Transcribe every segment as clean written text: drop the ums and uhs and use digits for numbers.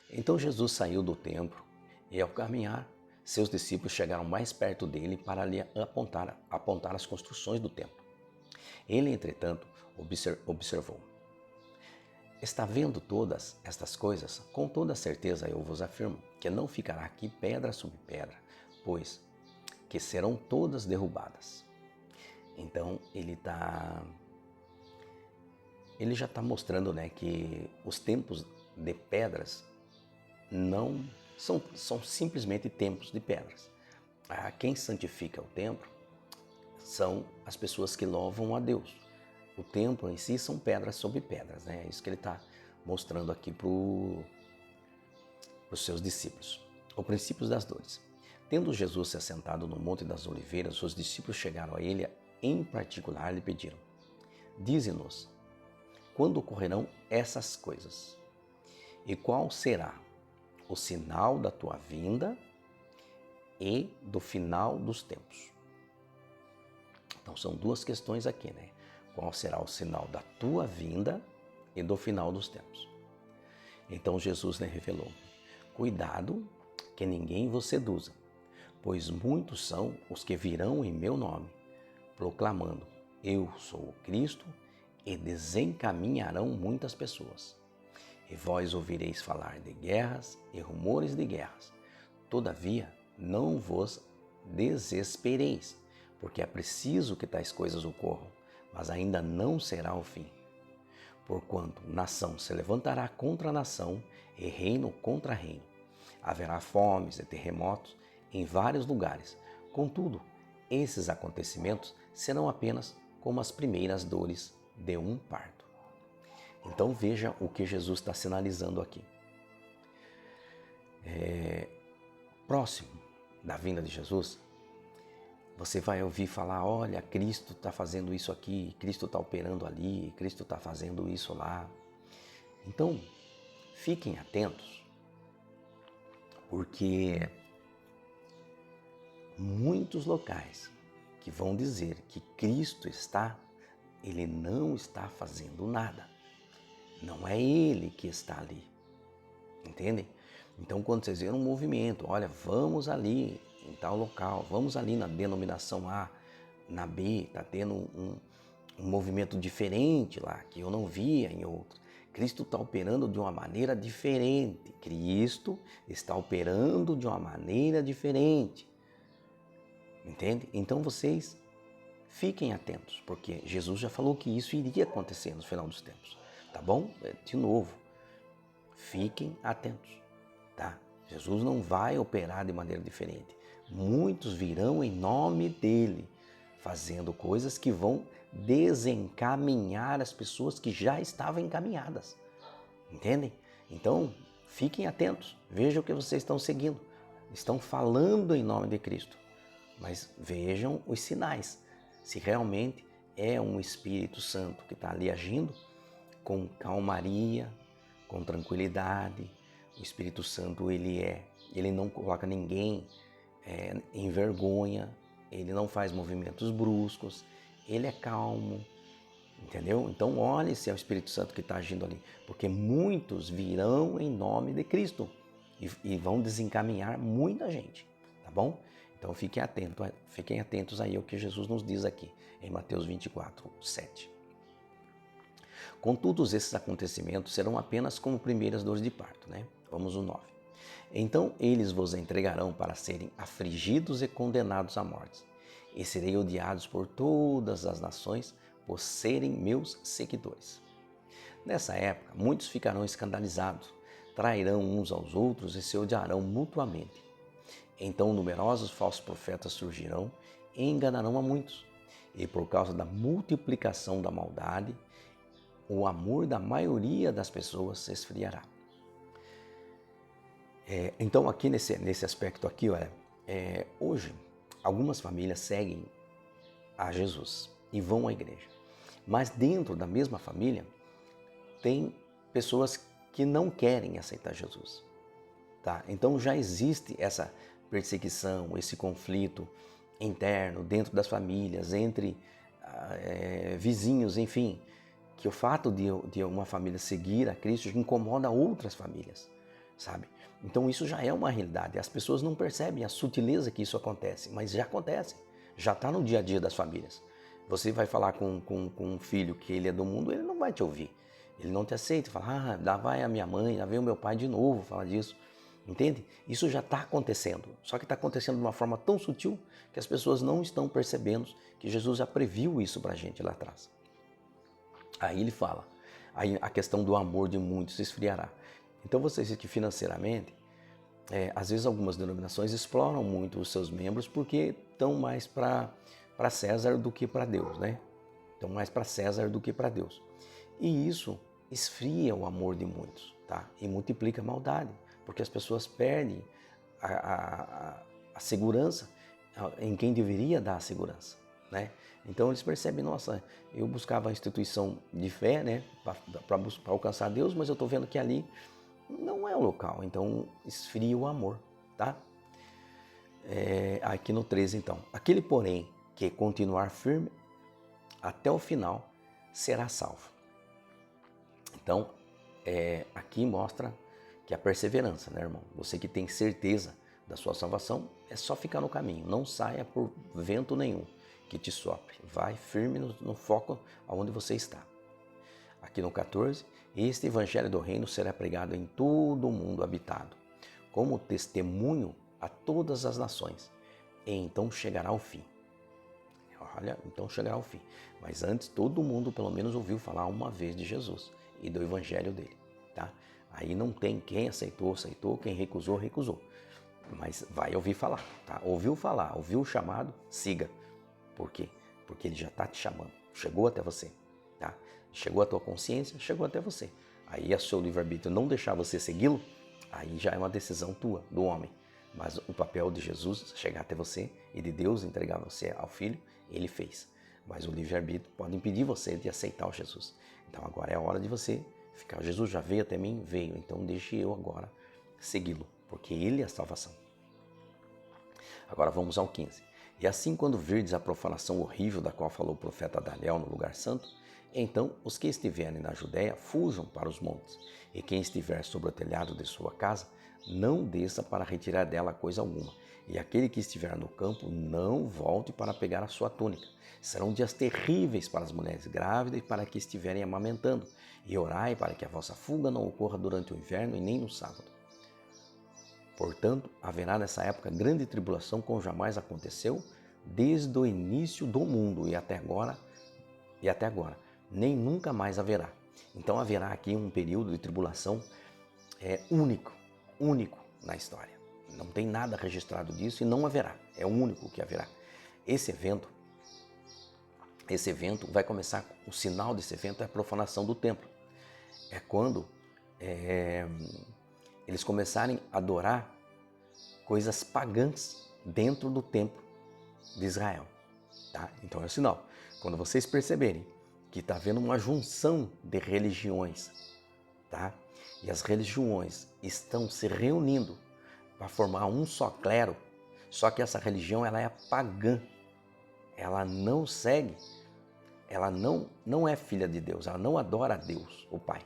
Então Jesus saiu do templo e, ao caminhar, seus discípulos chegaram mais perto dele para lhe apontar as construções do templo. Ele, entretanto, observou: está vendo todas estas coisas? Com toda certeza eu vos afirmo que não ficará aqui pedra sobre pedra, pois que serão todas derrubadas. Então ele já está mostrando, né, que os templos de pedras não são simplesmente templos de pedras. Quem santifica o templo são as pessoas que louvam a Deus. O templo em si são pedras sobre pedras, né? É isso que ele está mostrando aqui para os seus discípulos. O princípio das dores. Tendo Jesus se assentado no Monte das Oliveiras, os discípulos chegaram a ele, em particular lhe pediram: dize-nos, quando ocorrerão essas coisas? E qual será o sinal da tua vinda e do final dos tempos? Então são duas questões aqui, né? Qual será o sinal da tua vinda e do final dos tempos? Então Jesus lhe revelou: cuidado que ninguém vos seduza, pois muitos são os que virão em meu nome, proclamando: eu sou o Cristo, e desencaminharão muitas pessoas. E vós ouvireis falar de guerras e rumores de guerras. Todavia, não vos desespereis, porque é preciso que tais coisas ocorram, mas ainda não será o fim. Porquanto nação se levantará contra nação e reino contra reino. Haverá fomes e terremotos em vários lugares. Contudo, esses acontecimentos serão apenas como as primeiras dores de um parto. Então veja o que Jesus está sinalizando aqui. Próximo da vinda de Jesus, você vai ouvir falar: olha, Cristo está fazendo isso aqui, Cristo está operando ali, Cristo está fazendo isso lá. Então, fiquem atentos, porque muitos locais que vão dizer que Cristo Ele não está fazendo nada. Não é Ele que está ali, entendem? Então, quando vocês verem um movimento, olha, vamos ali em tal local, vamos ali na denominação A, na B, está tendo um movimento diferente lá, que eu não via em outros. Cristo está operando de uma maneira diferente. Cristo está operando de uma maneira diferente. Entende? Então vocês fiquem atentos, porque Jesus já falou que isso iria acontecer no final dos tempos. Tá bom? De novo, fiquem atentos, tá? Jesus não vai operar de maneira diferente. Muitos virão em nome dele, fazendo coisas que vão desencaminhar as pessoas que já estavam encaminhadas. Entendem? Então, fiquem atentos, vejam o que vocês estão seguindo. Estão falando em nome de Cristo, mas vejam os sinais. Se realmente é um Espírito Santo que está ali agindo, com calmaria, com tranquilidade. O Espírito Santo, ele não coloca ninguém em vergonha, ele não faz movimentos bruscos, ele é calmo, entendeu? Então olhe se é o Espírito Santo que está agindo ali, porque muitos virão em nome de Cristo e vão desencaminhar muita gente, tá bom? Então fiquem atentos aí ao que Jesus nos diz aqui, em Mateus 24, 7. Contudo, esses acontecimentos serão apenas como primeiras dores de parto, né? Vamos ao 9. Então eles vos entregarão para serem afligidos e condenados à morte, e serei odiados por todas as nações por serem meus seguidores. Nessa época, muitos ficarão escandalizados, trairão uns aos outros e se odiarão mutuamente. Então numerosos falsos profetas surgirão e enganarão a muitos, e por causa da multiplicação da maldade, o amor da maioria das pessoas se esfriará. Então aqui nesse aspecto aqui, olha, hoje algumas famílias seguem a Jesus e vão à igreja. Mas dentro da mesma família tem pessoas que não querem aceitar Jesus. Tá? Então já existe essa perseguição, esse conflito interno dentro das famílias, entre vizinhos, enfim, que o fato de uma família seguir a Cristo incomoda outras famílias. sabe? Então isso já é uma realidade. As pessoas não percebem a sutileza que isso acontece, mas já acontece. Já está no dia a dia das famílias. Você vai falar com um filho que ele é do mundo, ele não vai te ouvir. Ele não te aceita. Fala, lá vai a minha mãe, lá vem o meu pai de novo falar disso. Entende? Isso já está acontecendo. Só que está acontecendo de uma forma tão sutil que as pessoas não estão percebendo que Jesus já previu isso para a gente lá atrás. Aí ele fala, aí a questão do amor de muitos se esfriará. Então você vê que financeiramente, às vezes algumas denominações exploram muito os seus membros porque estão mais para César do que para Deus, né? Estão mais para César do que para Deus. E isso esfria o amor de muitos, tá? E multiplica a maldade, porque as pessoas perdem a segurança em quem deveria dar a segurança, né? Então eles percebem, nossa, eu buscava a instituição de fé, né, para alcançar Deus, mas eu estou vendo que ali não é o local, então esfria o amor, tá? Aqui no 13 então, aquele porém que continuar firme até o final será salvo. Então, aqui mostra que a perseverança, né, irmão? Você que tem certeza da sua salvação, é só ficar no caminho, não saia por vento nenhum que te sopre. Vai firme no foco aonde você está. Aqui no 14, este evangelho do reino será pregado em todo o mundo habitado, como testemunho a todas as nações, e então chegará o fim. Olha, então chegará o fim. Mas antes, todo mundo pelo menos ouviu falar uma vez de Jesus e do evangelho dele, tá? Aí não tem quem aceitou, aceitou, quem recusou, recusou. Mas vai ouvir falar, tá? Ouviu falar, ouviu o chamado, siga. Por quê? Porque ele já está te chamando, chegou até você, tá? Chegou à tua consciência, chegou até você. Aí a seu livre-arbítrio não deixar você segui-lo, aí já é uma decisão tua, do homem. Mas o papel de Jesus chegar até você e de Deus entregar você ao Filho, ele fez. Mas o livre-arbítrio pode impedir você de aceitar o Jesus. Então agora é a hora de você ficar. Jesus já veio até mim? Veio. Então deixe eu agora segui-lo, porque ele é a salvação. Agora vamos ao 15. E assim, quando virdes a profanação horrível da qual falou o profeta Daniel no lugar santo, então os que estiverem na Judéia fujam para os montes, e quem estiver sobre o telhado de sua casa, não desça para retirar dela coisa alguma, e aquele que estiver no campo não volte para pegar a sua túnica. Serão dias terríveis para as mulheres grávidas e para que estiverem amamentando, e orai para que a vossa fuga não ocorra durante o inverno e nem no sábado. Portanto, haverá nessa época grande tribulação como jamais aconteceu desde o início do mundo e até agora, nem nunca mais haverá. Então haverá aqui um período de tribulação único na história. Não tem nada registrado disso e não haverá. É o único que haverá. Esse evento vai começar, o sinal desse evento é a profanação do templo. É quando eles começarem a adorar coisas pagãs dentro do templo de Israel. Tá? Então é o sinal. Quando vocês perceberem que está havendo uma junção de religiões, tá? E as religiões estão se reunindo para formar um só clero, só que essa religião ela é pagã, ela não segue, ela não é filha de Deus, ela não adora a Deus, o Pai.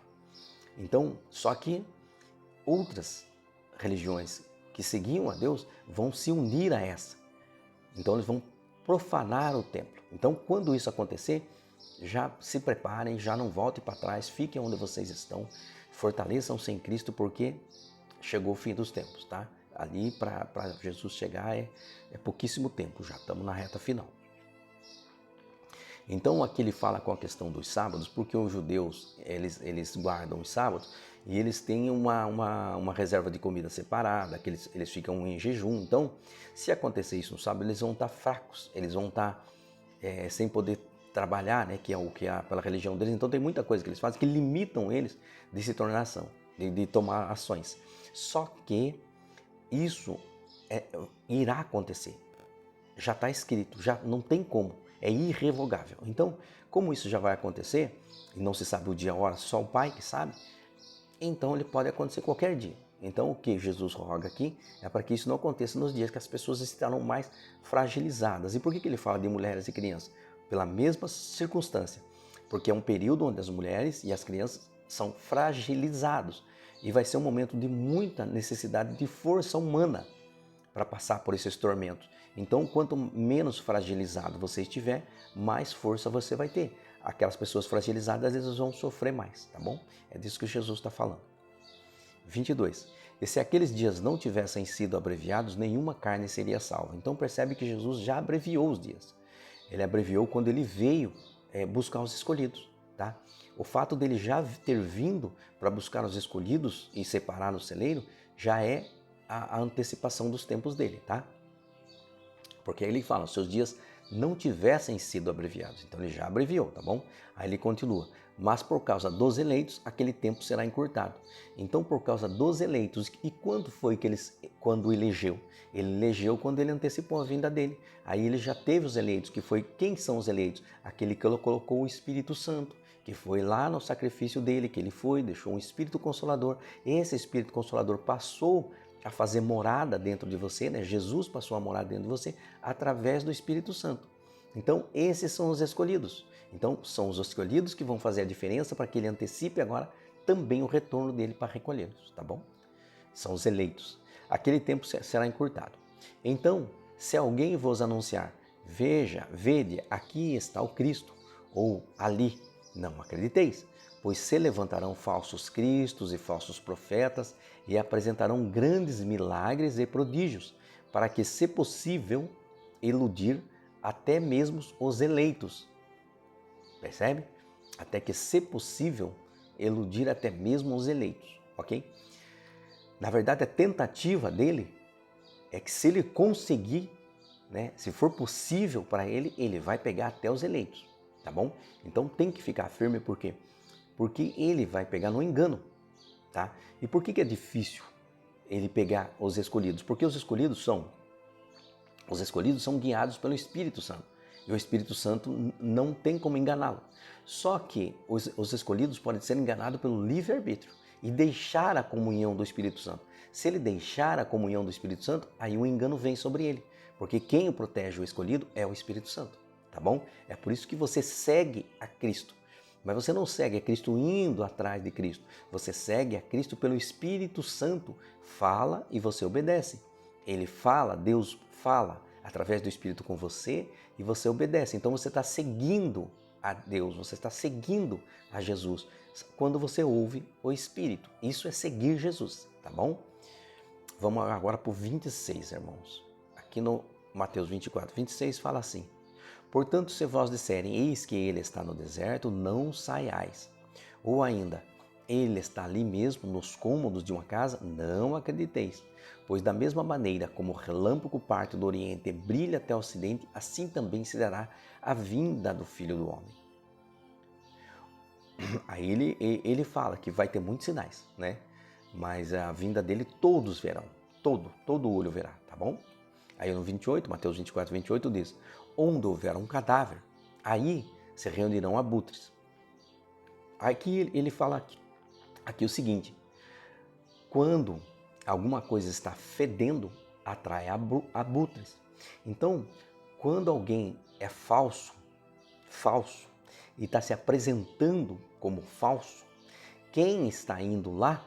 Então, só que outras religiões que seguiam a Deus vão se unir a essa. Então eles vão profanar o templo. Então quando isso acontecer, já se preparem, já não voltem para trás, fiquem onde vocês estão, fortaleçam-se em Cristo porque chegou o fim dos tempos, tá? Ali para Jesus chegar é pouquíssimo tempo, já estamos na reta final. Então aqui ele fala com a questão dos sábados, porque os judeus eles guardam os sábados e eles têm uma reserva de comida separada, que eles ficam em jejum. Então, se acontecer isso no sábado, eles vão estar fracos, eles vão estar sem poder trabalhar, né, que é o que é pela religião deles. Então tem muita coisa que eles fazem que limitam eles de se tornar ação, de tomar ações. Só que isso irá acontecer. Já está escrito, já não tem como, é irrevogável. Então, como isso já vai acontecer, e não se sabe o dia e a hora, só o Pai que sabe, então ele pode acontecer qualquer dia. Então o que Jesus roga aqui é para que isso não aconteça nos dias que as pessoas estarão mais fragilizadas. E por que ele fala de mulheres e crianças? Pela mesma circunstância, porque é um período onde as mulheres e as crianças são fragilizados. E vai ser um momento de muita necessidade de força humana para passar por esses tormentos. Então, quanto menos fragilizado você estiver, mais força você vai ter. Aquelas pessoas fragilizadas, às vezes, vão sofrer mais, tá bom? É disso que Jesus está falando. 22. E se aqueles dias não tivessem sido abreviados, nenhuma carne seria salva. Então percebe que Jesus já abreviou os dias. Ele abreviou quando ele veio buscar os escolhidos, tá? O fato dele já ter vindo para buscar os escolhidos e separar no celeiro já é a antecipação dos tempos dele, tá? Porque aí ele fala, os seus dias não tivessem sido abreviados. Então ele já abreviou, tá bom? Aí ele continua, mas por causa dos eleitos, aquele tempo será encurtado. Então por causa dos eleitos, e quando foi que quando elegeu? Ele elegeu quando ele antecipou a vinda dele. Aí ele já teve os eleitos, que foi, quem são os eleitos? Aquele que colocou o Espírito Santo, que foi lá no sacrifício dele, que ele foi, deixou um Espírito Consolador. Esse Espírito Consolador passou a fazer morada dentro de você, né? Jesus passou a morar dentro de você através do Espírito Santo. Então, esses são os escolhidos. Então, são os escolhidos que vão fazer a diferença para que ele antecipe agora também o retorno dele para recolhê-los, tá bom? São os eleitos. Aquele tempo será encurtado. Então, se alguém vos anunciar, veja, vede, aqui está o Cristo, ou ali, não acrediteis, pois se levantarão falsos cristos e falsos profetas e apresentarão grandes milagres e prodígios, para que, se possível, iludir até mesmo os eleitos. Percebe? Até que, se possível, iludir até mesmo os eleitos, ok? Na verdade, a tentativa dele é que, se ele conseguir, né, se for possível para ele, ele vai pegar até os eleitos, tá bom? Então tem que ficar firme, por quê? Porque ele vai pegar no engano, tá? E por que é difícil ele pegar os escolhidos? Porque os escolhidos são guiados pelo Espírito Santo. E o Espírito Santo não tem como enganá-lo. Só que os escolhidos podem ser enganados pelo livre-arbítrio e deixar a comunhão do Espírito Santo. Se ele deixar a comunhão do Espírito Santo, aí o engano vem sobre ele. Porque quem o protege, o escolhido, é o Espírito Santo, tá bom? É por isso que você segue a Cristo. Mas você não segue a Cristo indo atrás de Cristo. Você segue a Cristo pelo Espírito Santo. Fala e você obedece. Ele fala, Deus fala através do Espírito com você e você obedece. Então você está seguindo a Deus, você está seguindo a Jesus quando você ouve o Espírito. Isso é seguir Jesus, tá bom? Vamos agora para o 26, irmãos. Aqui no Mateus 24, 26 fala assim: portanto, se vós disserem, eis que ele está no deserto, não saiais. Ou ainda, ele está ali mesmo, nos cômodos de uma casa, não acrediteis. Pois da mesma maneira como o relâmpago parte do Oriente e brilha até o Ocidente, assim também se dará a vinda do Filho do Homem. Aí ele fala que vai ter muitos sinais, né? Mas a vinda dele todos verão, todo olho verá, tá bom? Aí no 28, Mateus 24, 28 diz: onde houver um cadáver, aí se reunirão abutres. Aqui ele fala aqui o seguinte: quando alguma coisa está fedendo, atrai abutres. Então, quando alguém é falso, e está se apresentando como falso, quem está indo lá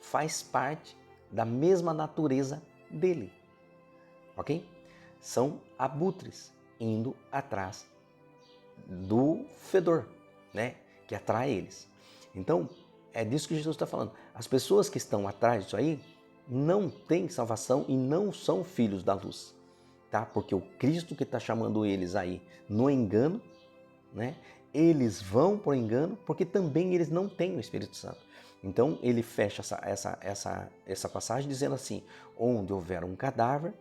faz parte da mesma natureza dele, ok? São abutres indo atrás do fedor, né? Que atrai eles. Então, é disso que Jesus está falando. As pessoas que estão atrás disso aí não têm salvação e não são filhos da luz, tá? Porque o Cristo que está chamando eles aí no engano, né? Eles vão por engano porque também eles não têm o Espírito Santo. Então ele fecha essa passagem dizendo assim: onde houver um cadáver,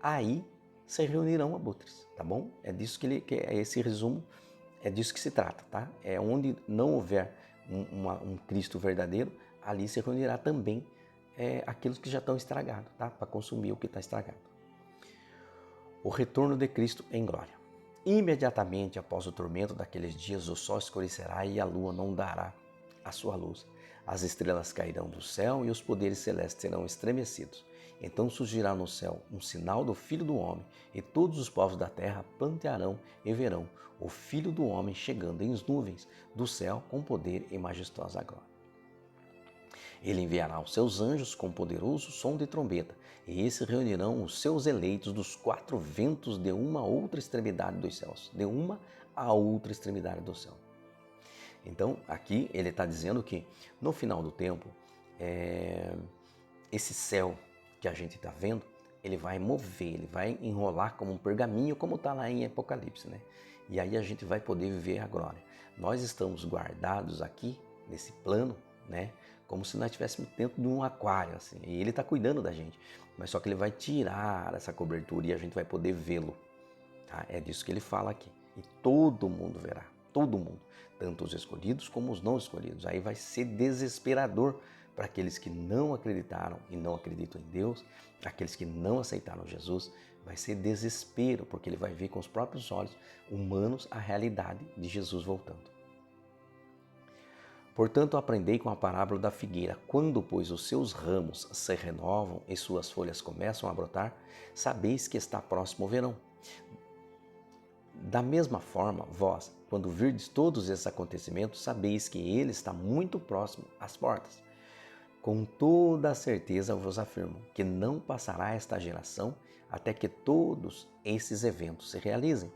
aí se reunirão abutres, tá bom? É disso que é esse resumo, é disso que se trata, tá? É onde não houver um Cristo verdadeiro, ali se reunirá também aqueles que já estão estragados, tá? Para consumir o que está estragado. O retorno de Cristo em glória. Imediatamente após o tormento daqueles dias, o sol escurecerá e a lua não dará a sua luz. As estrelas cairão do céu e os poderes celestes serão estremecidos. Então surgirá no céu um sinal do Filho do Homem, e todos os povos da terra plantearão e verão o Filho do Homem chegando em nuvens do céu com poder e majestosa glória. Ele enviará os seus anjos com poderoso som de trombeta, e esses reunirão os seus eleitos dos quatro ventos de uma a outra extremidade dos céus. De uma a outra extremidade do céu. Então, aqui ele está dizendo que no final do tempo, esse céu que a gente está vendo, ele vai mover, ele vai enrolar como um pergaminho, como está lá em Apocalipse, né? E aí a gente vai poder viver a glória. Nós estamos guardados aqui, nesse plano, né? Como se nós estivéssemos dentro de um aquário, assim. E ele está cuidando da gente. Mas só que ele vai tirar essa cobertura e a gente vai poder vê-lo. Tá? É disso que ele fala aqui. E todo mundo verá. Todo mundo. Tanto os escolhidos como os não escolhidos. Aí vai ser desesperador para aqueles que não acreditaram e não acreditam em Deus. Para aqueles que não aceitaram Jesus. Vai ser desespero, porque ele vai ver com os próprios olhos humanos a realidade de Jesus voltando. Portanto, aprendei com a parábola da figueira. Quando, pois, os seus ramos se renovam e suas folhas começam a brotar, sabeis que está próximo o verão. Da mesma forma, vós, quando virdes todos esses acontecimentos, sabeis que ele está muito próximo às portas. Com toda a certeza vos afirmo que não passará esta geração até que todos esses eventos se realizem.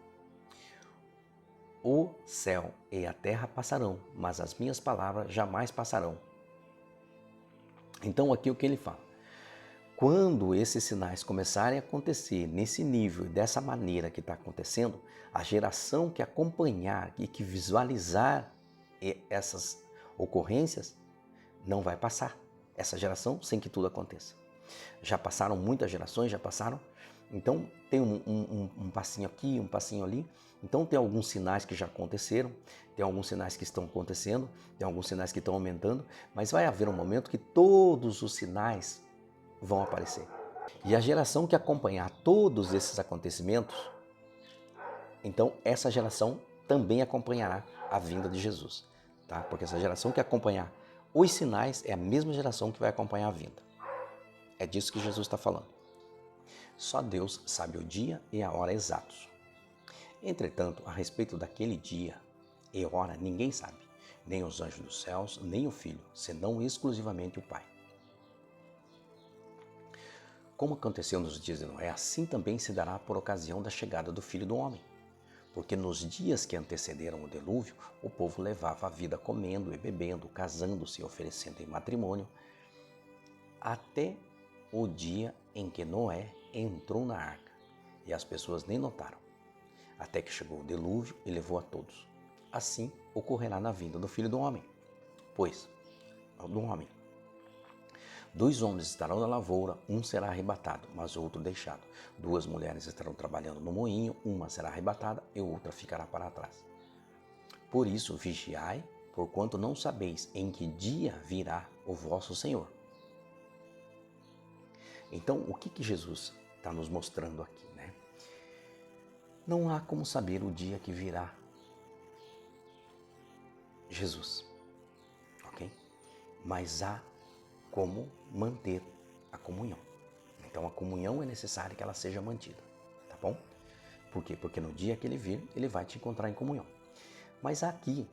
O céu e a terra passarão, mas as minhas palavras jamais passarão. Então aqui o que ele fala? Quando esses sinais começarem a acontecer nesse nível e dessa maneira que está acontecendo, a geração que acompanhar e que visualizar essas ocorrências não vai passar. Essa geração sem que tudo aconteça. Já passaram muitas gerações, já passaram. Então tem um passinho aqui, um passinho ali. Então tem alguns sinais que já aconteceram, tem alguns sinais que estão acontecendo, tem alguns sinais que estão aumentando, mas vai haver um momento que todos os sinais vão aparecer. E a geração que acompanhar todos esses acontecimentos, então essa geração também acompanhará a vinda de Jesus, tá? Porque essa geração que acompanhar os sinais é a mesma geração que vai acompanhar a vinda. É disso que Jesus está falando. Só Deus sabe o dia e a hora exatos. Entretanto, a respeito daquele dia e hora, ninguém sabe, nem os anjos dos céus, nem o Filho, senão exclusivamente o Pai. Como aconteceu nos dias de Noé, assim também se dará por ocasião da chegada do Filho do Homem. Porque nos dias que antecederam o dilúvio, o povo levava a vida comendo e bebendo, casando-se e oferecendo em matrimônio, até o dia em que Noé entrou na arca, e as pessoas nem notaram, até que chegou o dilúvio e levou a todos. Assim ocorrerá na vinda do Filho do Homem. Pois, do homem, 2 homens estarão na lavoura, um será arrebatado, mas o outro deixado. 2 mulheres estarão trabalhando no moinho, uma será arrebatada e outra ficará para trás. Por isso, vigiai, porquanto não sabeis em que dia virá o vosso Senhor. Então, o que Jesus está nos mostrando aqui, né? Não há como saber o dia que virá Jesus, ok? Mas há como manter a comunhão. Então a comunhão é necessário que ela seja mantida, tá bom? Por quê? Porque no dia que ele vir, ele vai te encontrar em comunhão. Mas há aqui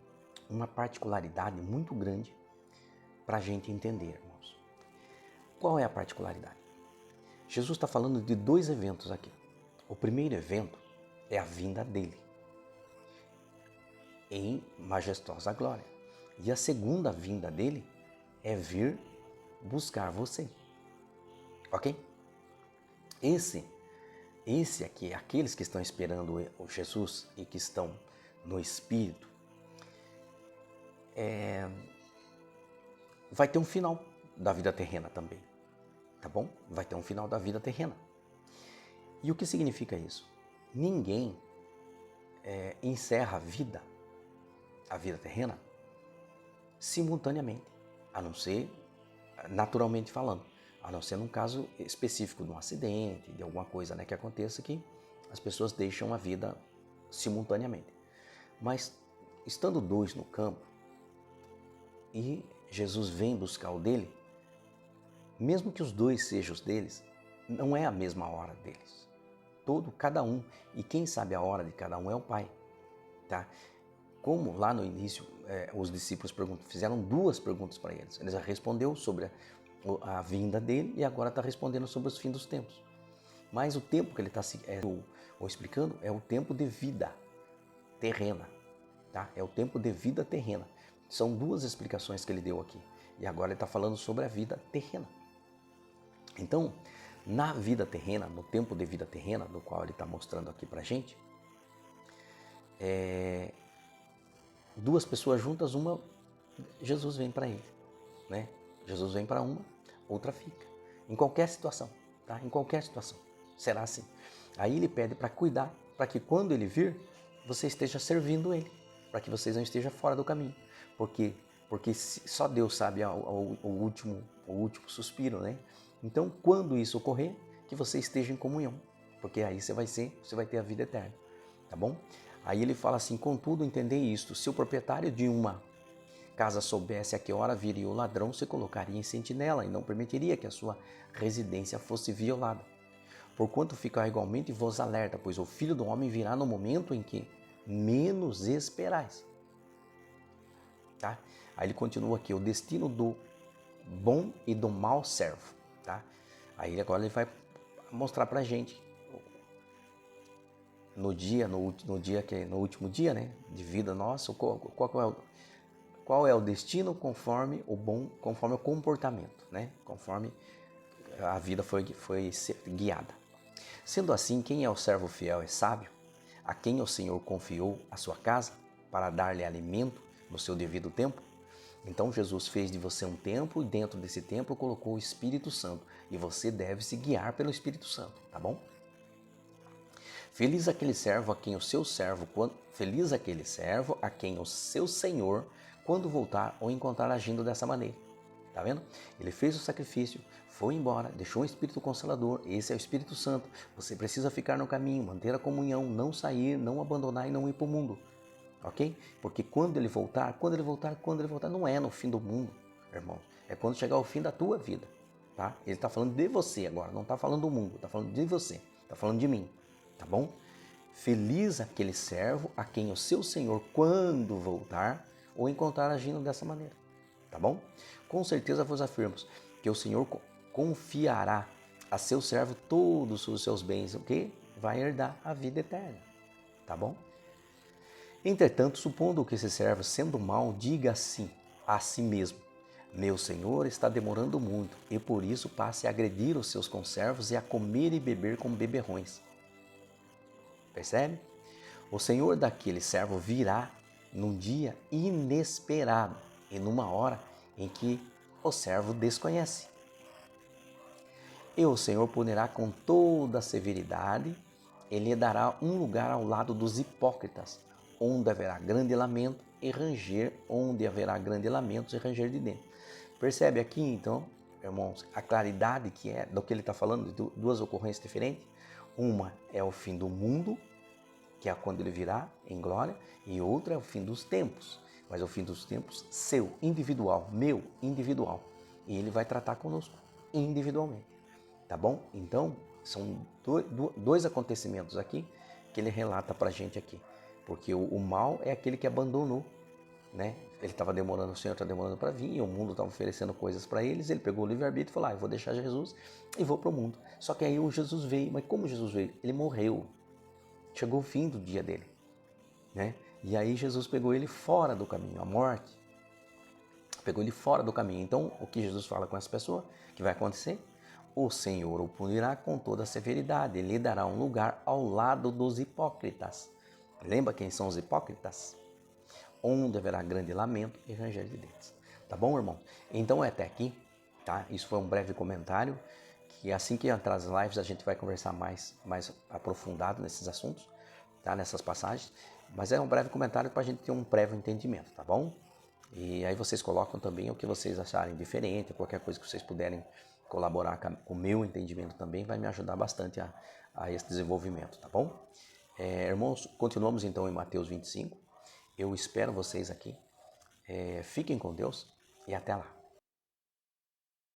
uma particularidade muito grande para a gente entender, irmãos. Qual é a particularidade? Jesus está falando de 2 eventos aqui. O primeiro evento é a vinda dele em majestosa glória. E a segunda vinda dele é vir buscar você. Ok? Esse aqui, aqueles que estão esperando o Jesus e que estão no Espírito, vai ter um final da vida terrena também. Tá bom? Vai ter um final da vida terrena. E o que significa isso? Ninguém encerra a vida terrena, simultaneamente, a não ser naturalmente falando, a não ser num caso específico de um acidente, de alguma coisa, né, que aconteça que as pessoas deixam a vida simultaneamente. Mas estando 2 no campo e Jesus vem buscar o dele, mesmo que os 2 sejam os deles, não é a mesma hora deles. Cada um, e quem sabe a hora de cada um é o Pai, tá? como lá no início os discípulos fizeram 2 perguntas para eles. Ele já respondeu sobre a vinda dele e agora está respondendo sobre os fins dos tempos. Mas o tempo que ele está explicando é o tempo de vida terrena. Tá? É o tempo de vida terrena. São 2 explicações que ele deu aqui. E agora ele está falando sobre a vida terrena. Então, na vida terrena, no tempo de vida terrena, do qual ele está mostrando aqui para a gente, 2 pessoas juntas, uma, Jesus vem para ele, né? Jesus vem para uma, outra fica. Em qualquer situação, tá? Em qualquer situação, será assim. Aí ele pede para cuidar, para que quando ele vir, você esteja servindo ele, para que vocês não estejam fora do caminho. Porque só Deus sabe o último suspiro, né? Então, quando isso ocorrer, que você esteja em comunhão, porque aí você vai ter a vida eterna, tá bom? Aí ele fala assim: contudo, entendei isto, se o proprietário de uma casa soubesse a que hora viria o ladrão, se colocaria em sentinela e não permitiria que a sua residência fosse violada. Porquanto fica igualmente vos alerta, pois o Filho do Homem virá no momento em que menos esperais. Tá? Aí ele continua aqui: o destino do bom e do mau servo. Tá? Aí agora ele vai mostrar pra gente no último dia, né, de vida nossa, qual é o destino conforme o comportamento, né? Conforme a vida foi guiada. Sendo assim, quem é o servo fiel e sábio, a quem o Senhor confiou a sua casa para dar-lhe alimento no seu devido tempo? Então Jesus fez de você um templo e dentro desse templo colocou o Espírito Santo e você deve se guiar pelo Espírito Santo, tá bom? Feliz aquele servo a quem o seu senhor, quando voltar, o encontrar agindo dessa maneira. Tá vendo? Ele fez o sacrifício, foi embora, deixou um Espírito Consolador, esse é o Espírito Santo. Você precisa ficar no caminho, manter a comunhão, não sair, não abandonar e não ir para o mundo. Ok? Porque quando ele voltar, não é no fim do mundo, irmão. É quando chegar o fim da tua vida. Tá? Ele está falando de você agora, não está falando do mundo, está falando de você, está falando de mim. Tá bom? Feliz aquele servo a quem o seu senhor, quando voltar, o encontrar agindo dessa maneira. Tá bom? Com certeza vos afirmo que o Senhor confiará a seu servo todos os seus bens, o que vai herdar a vida eterna. Tá bom? Entretanto, supondo que esse servo, sendo mau, diga assim a si mesmo: meu senhor está demorando muito, e por isso passe a agredir os seus conservos e a comer e beber como beberrões. Percebe? O Senhor daquele servo virá num dia inesperado e numa hora em que o servo desconhece. E o Senhor punirá com toda a severidade e lhe dará um lugar ao lado dos hipócritas, onde haverá grande lamento e ranger, de dentro. Percebe aqui então, irmãos, a claridade que é do que ele está falando, de 2 ocorrências diferentes. Uma é o fim do mundo, que é quando ele virá em glória, e outra é o fim dos tempos. Mas é o fim dos tempos seu, individual, meu, individual. E ele vai tratar conosco individualmente. Tá bom? Então, são 2 acontecimentos aqui que ele relata pra gente aqui. Porque o mal é aquele que abandonou, né? Ele estava demorando, o Senhor está demorando para vir, e o mundo estava oferecendo coisas para eles. Ele pegou o livre-arbítrio e falou: eu vou deixar Jesus e vou para o mundo. Só que aí o Jesus veio. Mas como Jesus veio? Ele morreu. Chegou o fim do dia dele, né? E aí Jesus pegou ele fora do caminho, a morte pegou ele fora do caminho. Então, o que Jesus fala com essa pessoa, que vai acontecer? O Senhor o punirá com toda a severidade, ele lhe dará um lugar ao lado dos hipócritas. Lembra quem são os hipócritas? Onde haverá grande lamento e ranger de dentes. Tá bom, irmão? Então é até aqui, tá? Isso foi um breve comentário, que assim que entrar as lives a gente vai conversar mais aprofundado nesses assuntos, tá? Nessas passagens. Mas é um breve comentário para a gente ter um prévio entendimento, tá bom? E aí vocês colocam também o que vocês acharem diferente, qualquer coisa que vocês puderem colaborar com o meu entendimento também, vai me ajudar bastante a esse desenvolvimento, tá bom? Irmãos, continuamos então em Mateus 25. Eu espero vocês aqui. Fiquem com Deus e até lá.